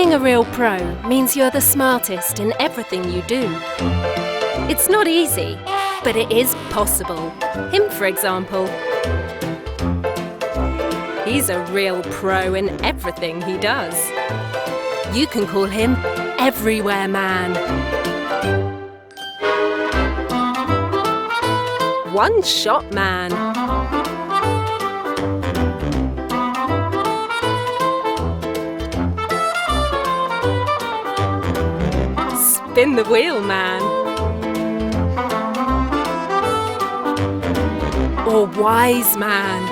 Being a real pro means you're the smartest in everything you do. It's not easy, but it is possible. Him, for example. He's a real pro in everything he does. You can call him Everywhere Man. One-shot man. Spin the wheel man. Or wise man.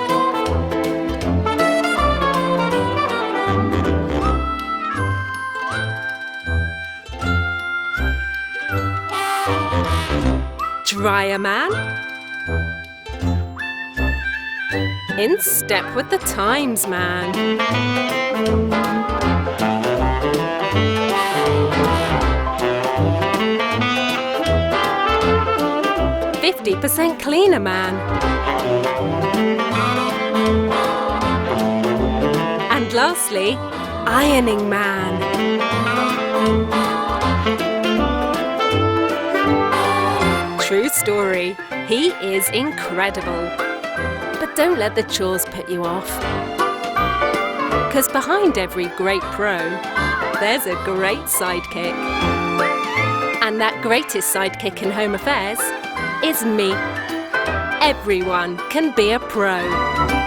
Dryer man. In step with the times man. 50% cleaner man. And lastly, ironing man. True story, he is incredible. But don't let the chores put you off. 'Cause behind every great pro, there's a great sidekick. And that greatest sidekick in home affairs is me. Everyone can be a pro.